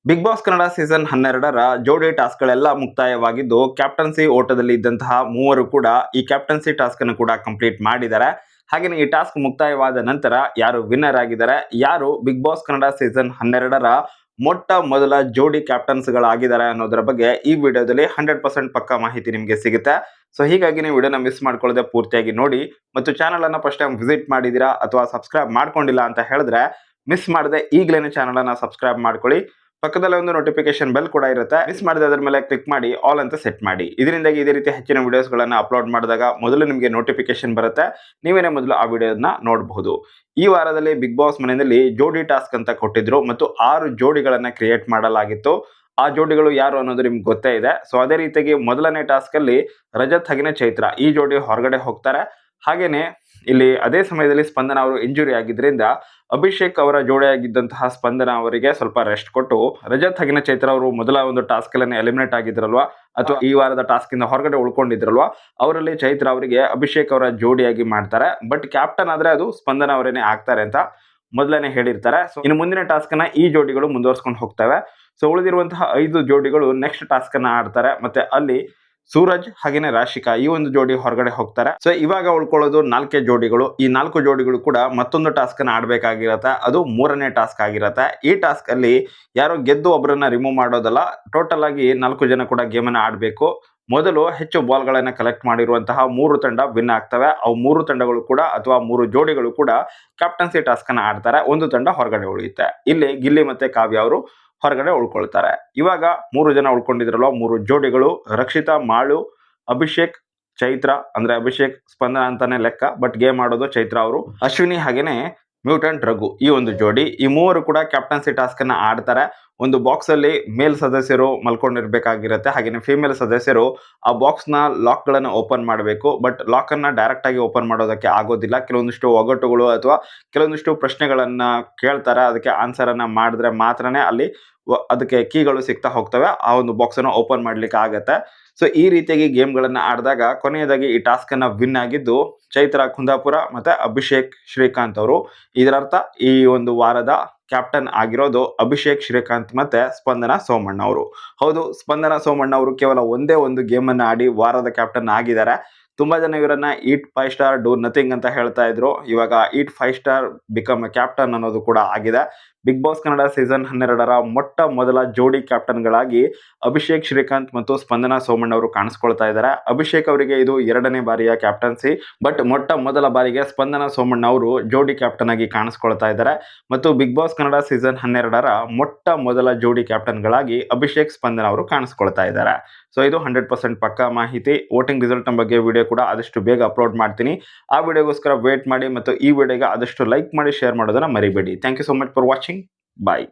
Big boss Kannada season 12ರ ಜೋಡಿ ಟಾಸ್ಕ್ಗಳೆಲ್ಲ ಮುಕ್ತಾಯವಾಗಿದ್ದು, captaincy ಓಟದಲ್ಲಿ ಇದ್ದಂತಹ ಮೂವರು ಕೂಡ ಈ ಕ್ಯಾಪ್ಟನ್ಸಿ ಟಾಸ್ಕ್ ಅನ್ನು ಕೂಡ ಕಂಪ್ಲೀಟ್ ಮಾಡಿದ್ದಾರೆ. ಹಾಗೆಯೇ ಈ ಟಾಸ್ಕ್ ಮುಕ್ತಾಯವಾದ ನಂತರ ಯಾರು ವಿನ್ನರ್ ಆಗಿದ್ದಾರೆ, ಯಾರು ಬಿಗ್ ಬಾಸ್ ಕನ್ನಡ ಸೀಸನ್ 12ರ ಮೊಟ್ಟ ಮೊದಲ ಜೋಡಿ ಕ್ಯಾಪ್ಟನ್ಸ್ಗಳಾಗಿದ್ದಾರೆ ಅನ್ನೋದರ ಬಗ್ಗೆ ಈ ವಿಡಿಯೋದಲ್ಲಿ 100% ಪಕ್ಕಾ ಮಾಹಿತಿ ನಿಮಗೆ ಸಿಗುತ್ತೆ. ಸೊ ಹೀಗಾಗಿ ನೀವು ವಿಡಿಯೋನ ಮಿಸ್ ಮಾಡ್ಕೊಳ್ಳದೆ ಪೂರ್ತಿಯಾಗಿ ನೋಡಿ, ಮತ್ತು ಚಾನಲ್ ಅನ್ನ ಫಸ್ಟ್ ಟೈಮ್ ವಿಸಿಟ್ ಮಾಡಿದ್ದೀರಾ ಅಥವಾ ಸಬ್ಸ್ಕ್ರೈಬ್ ಮಾಡ್ಕೊಂಡಿಲ್ಲ ಅಂತ ಹೇಳಿದ್ರೆ ಮಿಸ್ ಮಾಡದೆ ಈಗಲೇ ಚಾನಲ್ ಅನ್ನ ಸಬ್ಸ್ಕ್ರೈಬ್ ಮಾಡ್ಕೊಳ್ಳಿ. ಪಕ್ಕದಲ್ಲಿ ಒಂದು ನೋಟಿಫಿಕೇಶನ್ ಬೆಲ್ ಕೂಡ ಇರುತ್ತೆ, ಮಿಸ್ ಮಾಡಿದ್ರೆ ಅದರ ಮೇಲೆ ಕ್ಲಿಕ್ ಮಾಡಿ ಆಲ್ ಅಂತ ಸೆಟ್ ಮಾಡಿ. ಇದರಿಂದಾಗಿ ಇದೇ ರೀತಿ ಹೆಚ್ಚಿನ ವಿಡಿಯೋಸ್ಗಳನ್ನು ಅಪ್ಲೋಡ್ ಮಾಡಿದಾಗ ಮೊದಲು ನಿಮಗೆ ನೋಟಿಫಿಕೇಶನ್ ಬರುತ್ತೆ, ನೀವೇನೇ ಮೊದಲು ಆ ವಿಡಿಯೋನ ನೋಡಬಹುದು. ಈ ವಾರದಲ್ಲಿ ಬಿಗ್ ಬಾಸ್ ಮನೆಯಲ್ಲಿ ಜೋಡಿ ಟಾಸ್ಕ್ ಅಂತ ಕೊಟ್ಟಿದ್ರು ಮತ್ತು 6 ಜೋಡಿಗಳನ್ನ ಕ್ರಿಯೇಟ್ ಮಾಡಲಾಗಿತ್ತು. ಆ ಜೋಡಿಗಳು ಯಾರು ಅನ್ನೋದು ನಿಮ್ಗೆ ಗೊತ್ತೇ ಇದೆ. ಸೊ ಅದೇ ರೀತಿಯಾಗಿ ಮೊದಲನೇ ಟಾಸ್ಕ್ ಅಲ್ಲಿ ರಜತ್ ಹಾಗೆಯೇ ಚೈತ್ರ ಈ ಜೋಡಿ ಹೊರಗಡೆ ಹೋಗ್ತಾರೆ. ಹಾಗೇನೆ ಇಲ್ಲಿ ಅದೇ ಸಮಯದಲ್ಲಿ ಸ್ಪಂದನ ಅವರು ಇಂಜುರಿ ಆಗಿದ್ರಿಂದ ಅಭಿಷೇಕ್ ಅವರ ಜೋಡಿಯಾಗಿದ್ದಂತಹ ಸ್ಪಂದನ ಅವರಿಗೆ ಸ್ವಲ್ಪ ರೆಸ್ಟ್ ಕೊಟ್ಟು, ರಜತ್ ಹಾಗೆಯೇ ಚೈತ್ರ ಅವರು ಮೊದಲ ಒಂದು ಟಾಸ್ಕ್ ಅಲ್ಲಿ ಎಲಿಮಿನೇಟ್ ಆಗಿದ್ರಲ್ವಾ, ಅಥವಾ ಈ ವಾರದ ಟಾಸ್ಕ್ ಇಂದ ಹೊರಗಡೆ ಉಳ್ಕೊಂಡಿದ್ರಲ್ವಾ, ಅವರಲ್ಲಿ ಚೈತ್ರ ಅವರಿಗೆ ಅಭಿಷೇಕ್ ಅವರ ಜೋಡಿಯಾಗಿ ಮಾಡ್ತಾರೆ. ಬಟ್ ಕ್ಯಾಪ್ಟನ್ ಆದ್ರೆ ಅದು ಸ್ಪಂದನ ಅವರೇನೆ ಆಗ್ತಾರೆ ಅಂತ ಮೊದಲನೇ ಹೇಳಿರ್ತಾರೆ. ಸೊ ಇನ್ನು ಮುಂದಿನ ಟಾಸ್ಕ್ ಅನ್ನ ಈ ಜೋಡಿಗಳು ಮುಂದುವರ್ಸ್ಕೊಂಡು ಹೋಗ್ತವೆ. ಸೊ ಉಳಿದಿರುವಂತಹ 5 ಜೋಡಿಗಳು ನೆಕ್ಸ್ಟ್ ಟಾಸ್ಕ್ ಅನ್ನ ಆಡ್ತಾರೆ. ಮತ್ತೆ ಅಲ್ಲಿ ಸೂರಜ್ ಹಾಗೇನೆ ರಾಶಿಕಾ ಈ ಒಂದು ಜೋಡಿ ಹೊರಗಡೆ ಹೋಗ್ತಾರೆ. ಸೊ ಇವಾಗ ಉಳ್ಕೊಳ್ಳೋದು 4 ಜೋಡಿಗಳು. ಈ 4 ಜೋಡಿಗಳು ಕೂಡ ಮತ್ತೊಂದು ಟಾಸ್ಕ್ ಅನ್ನ ಆಡ್ಬೇಕಾಗಿರತ್ತೆ, ಅದು 3ನೇ ಟಾಸ್ಕ್ ಆಗಿರತ್ತೆ. ಈ ಟಾಸ್ಕ್ ಅಲ್ಲಿ ಯಾರೋ ಗೆದ್ದು ಒಬ್ಬರನ್ನ ರಿಮೂವ್ ಮಾಡೋದಲ್ಲ, ಟೋಟಲ್ ಆಗಿ 4 ಜನ ಕೂಡ ಗೇಮ್ ಅನ್ನ ಆಡ್ಬೇಕು. ಮೊದಲು ಹೆಚ್ಚು ಬಾಲ್ ಗಳನ್ನ ಕಲೆಕ್ಟ್ ಮಾಡಿರುವಂತಹ 3 ತಂಡ ವಿನ್ ಆಗ್ತವೆ. ಅವು 3 ತಂಡಗಳು ಕೂಡ ಅಥವಾ 3 ಜೋಡಿಗಳು ಕೂಡ ಕ್ಯಾಪ್ಟನ್ಸಿ ಟಾಸ್ಕ್ ಅನ್ನ ಆಡ್ತಾರೆ. ಒಂದು ತಂಡ ಹೊರಗಡೆ ಉಳಿಯುತ್ತೆ. ಇಲ್ಲಿ ಗಿಲ್ಲಿ ಮತ್ತೆ ಕಾವ್ಯ ಅವರು ಹೊರಗಡೆ ಉಳ್ಕೊಳ್ತಾರೆ. ಇವಾಗ 3 ಜನ ಉಳ್ಕೊಂಡಿದ್ರಲ್ವ, 3 ಜೋಡಿಗಳು ರಕ್ಷಿತಾ, ಮಾಳು, ಅಭಿಷೇಕ್, ಚೈತ್ರ, ಅಂದ್ರೆ ಅಭಿಷೇಕ್ ಸ್ಪಂದನ ಅಂತಾನೆ ಲೆಕ್ಕ, ಬಟ್ ಗೇಮ್ ಆಡೋದು ಚೈತ್ರ ಅವರು, ಅಶ್ವಿನಿ ಹಾಗೇನೆ ಮ್ಯೂಟೆಂಟ್ ರಘು ಈ ಒಂದು ಜೋಡಿ. ಈ ಮೂವರು ಕೂಡ ಕ್ಯಾಪ್ಟನ್ಸಿ ಟಾಸ್ಕ್ ಅನ್ನ ಆಡ್ತಾರೆ. ಒಂದು ಬಾಕ್ಸ್ ಅಲ್ಲಿ ಮೇಲ್ ಸದಸ್ಯರು ಮಲ್ಕೊಂಡಿರ್ಬೇಕಾಗಿರುತ್ತೆ, ಹಾಗೇನೆ ಫಿಮೇಲ್ ಸದಸ್ಯರು ಆ ಬಾಕ್ಸ್ ನ ಲಾಕ್ ಗಳನ್ನ ಓಪನ್ ಮಾಡಬೇಕು. ಬಟ್ ಲಾಕ್ ಅನ್ನ ಡೈರೆಕ್ಟ್ ಆಗಿ ಓಪನ್ ಮಾಡೋದಕ್ಕೆ ಆಗೋದಿಲ್ಲ. ಕೆಲವೊಂದಿಷ್ಟು ಒಗಟುಗಳು ಅಥವಾ ಕೆಲವೊಂದಿಷ್ಟು ಪ್ರಶ್ನೆಗಳನ್ನ ಕೇಳ್ತಾರೆ, ಅದಕ್ಕೆ ಆನ್ಸರ್ ಅನ್ನ ಮಾಡಿದ್ರೆ ಮಾತ್ರನೇ ಅಲ್ಲಿ ಅದಕ್ಕೆ ಕೀಗಳು ಸಿಗ್ತಾ ಹೋಗ್ತವೆ, ಆ ಒಂದು ಬಾಕ್ಸ್ ಅನ್ನು ಓಪನ್ ಮಾಡ್ಲಿಕ್ಕೆ ಆಗತ್ತೆ. ಸೊ ಈ ರೀತಿಯಾಗಿ ಗೇಮ್ ಗಳನ್ನ ಆಡಿದಾಗ ಕೊನೆಯದಾಗಿ ಈ ಟಾಸ್ಕ್ ಅನ್ನ ವಿನ್ ಆಗಿದ್ದು ಚೈತ್ರ ಕುಂದಾಪುರ ಮತ್ತೆ ಅಭಿಷೇಕ್ ಶ್ರೀಕಾಂತ್ ಅವರು. ಇದರರ್ಥ ಈ ಒಂದು ವಾರದ ಕ್ಯಾಪ್ಟನ್ ಆಗಿರೋದು ಅಭಿಷೇಕ್ ಶ್ರೀಕಾಂತ್ ಮತ್ತೆ ಸ್ಪಂದನ ಸೋಮಣ್ಣ ಅವರು. ಹೌದು, ಸ್ಪಂದನ ಸೋಮಣ್ಣ ಅವರು ಕೇವಲ ಒಂದೇ ಒಂದು ಗೇಮ್ ಅನ್ನ ಆಡಿ ವಾರದ ಕ್ಯಾಪ್ಟನ್ ಆಗಿದ್ದಾರೆ. ತುಂಬಾ ಜನ ಇವರನ್ನ ಈಟ್ 5 ಸ್ಟಾರ್ ಡೂ ನಥಿಂಗ್ ಅಂತ ಹೇಳ್ತಾ ಇದ್ರು. ಇವಾಗ ಈಟ್ 5 ಸ್ಟಾರ್ ಬಿಕಮ್ ಕ್ಯಾಪ್ಟನ್ ಅನ್ನೋದು ಕೂಡ ಆಗಿದೆ. ಬಿಗ್ ಬಾಸ್ ಕನ್ನಡ ಸೀಸನ್ 12ರ ಮೊಟ್ಟ ಮೊದಲ ಜೋಡಿ ಕ್ಯಾಪ್ಟನ್ಗಳಾಗಿ ಅಭಿಷೇಕ್ ಶ್ರೀಕಾಂತ್ ಮತ್ತು ಸ್ಪಂದನ ಸೋಮಣ್ಣ ಅವರು ಕಾಣಿಸ್ಕೊಳ್ತಾ ಇದ್ದಾರೆ. ಅಭಿಷೇಕ್ ಅವರಿಗೆ ಇದು 2ನೇ ಬಾರಿಯ ಕ್ಯಾಪ್ಟನ್ಸಿ, ಬಟ್ ಮೊಟ್ಟ ಮೊದಲ ಬಾರಿಗೆ ಸ್ಪಂದನ ಸೋಮಣ್ಣ ಅವರು ಜೋಡಿ ಕ್ಯಾಪ್ಟನ್ ಆಗಿ ಕಾಣಿಸ್ಕೊಳ್ತಾ ಇದ್ದಾರೆ. ಮತ್ತು ಬಿಗ್ ಬಾಸ್ ಕನ್ನಡ ಸೀಸನ್ 12ರ ಮೊಟ್ಟ ಮೊದಲ ಜೋಡಿ ಕ್ಯಾಪ್ಟನ್ಗಳಾಗಿ ಅಭಿಷೇಕ್ ಸ್ಪಂದನ ಅವರು ಕಾಣಿಸ್ಕೊಳ್ತಾ ಇದ್ದಾರೆ. ಸೊ ಇದು 100% ಪಕ್ಕಾ ಮಾಹಿತಿ. ವೋಟಿಂಗ್ ರಿಸಲ್ಟ್ ಬಗ್ಗೆ ವಿಡಿಯೋ ಕೂಡ ಆದಷ್ಟು ಬೇಗ ಅಪ್ಲೋಡ್ ಮಾಡ್ತೀನಿ. ಆ ವಿಡಿಯೋಗೋಸ್ಕರ ವೇಟ್ ಮಾಡಿ, ಮತ್ತು ಈ ವಿಡಿಯೋಗೆ ಆದಷ್ಟು ಲೈಕ್ ಮಾಡಿ, ಶೇರ್ ಮಾಡೋದನ್ನ ಮರಿಬೇಡಿ. Thank you so much for watching. Bye.